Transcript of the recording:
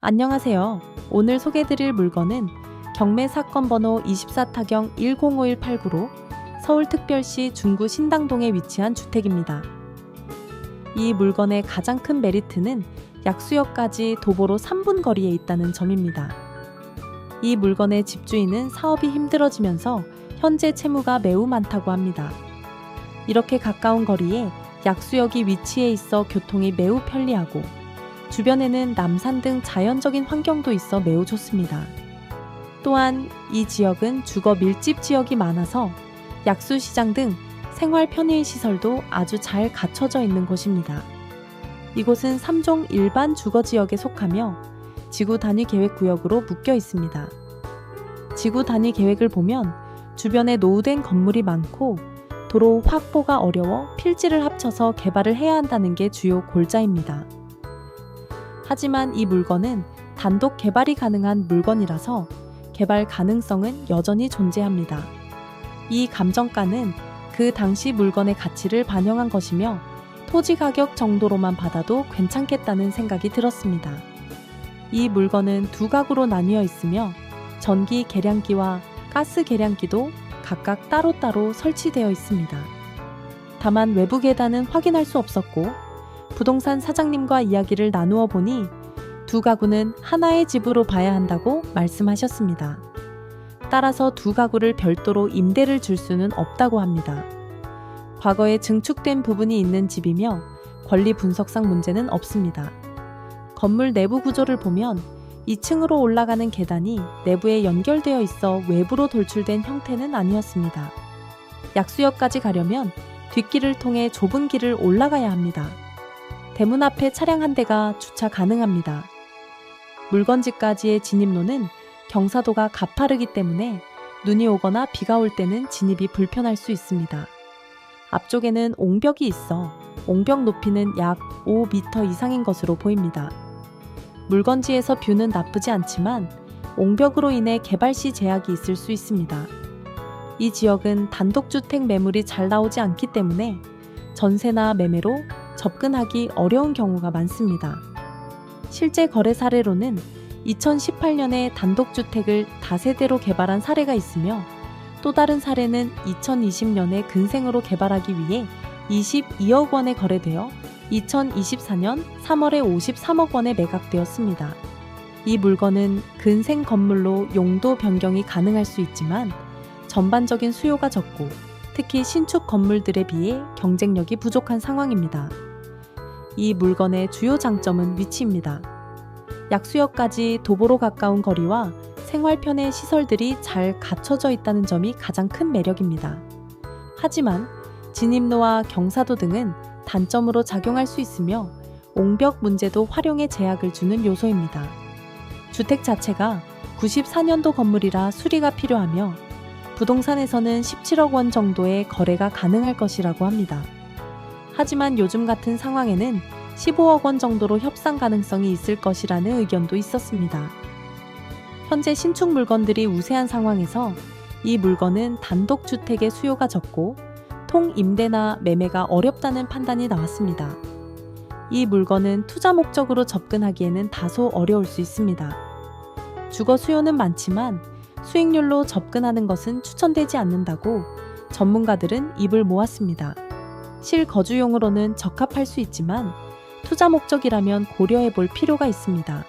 안녕하세요. 오늘 소개해드릴 물건은 경매 사건 번호 24타경 105189로 서울특별시 중구 신당동에 위치한 주택입니다. 이 물건의 가장 큰 메리트는 약수역까지 도보로 3분 거리에 있다는 점입니다. 이 물건의 집주인은 사업이 힘들어지면서 현재 채무가 매우 많다고 합니다. 이렇게 가까운 거리에 약수역이 위치해 있어 교통이 매우 편리하고 주변에는 남산 등 자연적인 환경도 있어 매우 좋습니다. 또한 이 지역은 주거 밀집 지역이 많아서 약수시장 등 생활 편의 시설도 아주 잘 갖춰져 있는 곳입니다. 이곳은 3종 일반 주거지역에 속하며 지구 단위 계획 구역으로 묶여 있습니다. 지구 단위 계획을 보면 주변에 노후된 건물이 많고 도로 확보가 어려워 필지를 합쳐서 개발을 해야 한다는 게 주요 골자입니다. 하지만 이 물건은 단독 개발이 가능한 물건이라서 개발 가능성은 여전히 존재합니다. 이 감정가는 그 당시 물건의 가치를 반영한 것이며 토지 가격 정도로만 받아도 괜찮겠다는 생각이 들었습니다. 이 물건은 두 가구로 나뉘어 있으며 전기 계량기와 가스 계량기도 각각 따로따로 설치되어 있습니다. 다만 외부 계단은 확인할 수 없었고 부동산 사장님과 이야기를 나누어 보니 두 가구는 하나의 집으로 봐야 한다고 말씀하셨습니다. 따라서 두 가구를 별도로 임대를 줄 수는 없다고 합니다. 과거에 증축된 부분이 있는 집이며 권리 분석상 문제는 없습니다. 건물 내부 구조를 보면 2층으로 올라가는 계단이 내부에 연결되어 있어 외부로 돌출된 형태는 아니었습니다. 약수역까지 가려면 뒷길을 통해 좁은 길을 올라가야 합니다. 대문 앞에 차량 한 대가 주차 가능합니다. 물건지까지의 진입로는 경사도가 가파르기 때문에 눈이 오거나 비가 올 때는 진입이 불편할 수 있습니다. 앞쪽에는 옹벽이 있어 옹벽 높이는 약 5m 이상인 것으로 보입니다. 물건지에서 뷰는 나쁘지 않지만 옹벽으로 인해 개발 시 제약이 있을 수 있습니다. 이 지역은 단독주택 매물이 잘 나오지 않기 때문에 전세나 매매로 접근하기 어려운 경우가 많습니다. 실제 거래 사례로는 2018년에 단독주택을 다세대로 개발한 사례가 있으며 또 다른 사례는 2020년에 근생으로 개발하기 위해 22억 원에 거래되어 2024년 3월에 53억 원에 매각되었습니다. 이 물건은 근생 건물로 용도 변경이 가능할 수 있지만 전반적인 수요가 적고 특히 신축 건물들에 비해 경쟁력이 부족한 상황입니다. 이 물건의 주요 장점은 위치입니다. 약수역까지 도보로 가까운 거리와 생활 편의 시설들이 잘 갖춰져 있다는 점이 가장 큰 매력입니다. 하지만 진입로와 경사도 등은 단점으로 작용할 수 있으며 옹벽 문제도 활용에 제약을 주는 요소입니다. 주택 자체가 94년도 건물이라 수리가 필요하며 부동산에서는 17억 원 정도의 거래가 가능할 것이라고 합니다. 하지만 요즘 같은 상황에는 15억 원 정도로 협상 가능성이 있을 것이라는 의견도 있었습니다. 현재 신축 물건들이 우세한 상황에서 이 물건은 단독주택의 수요가 적고 통임대나 매매가 어렵다는 판단이 나왔습니다. 이 물건은 투자 목적으로 접근하기에는 다소 어려울 수 있습니다. 주거 수요는 많지만 수익률로 접근하는 것은 추천되지 않는다고 전문가들은 입을 모았습니다. 실거주용으로는 적합할 수 있지만 투자 목적이라면 고려해 볼 필요가 있습니다.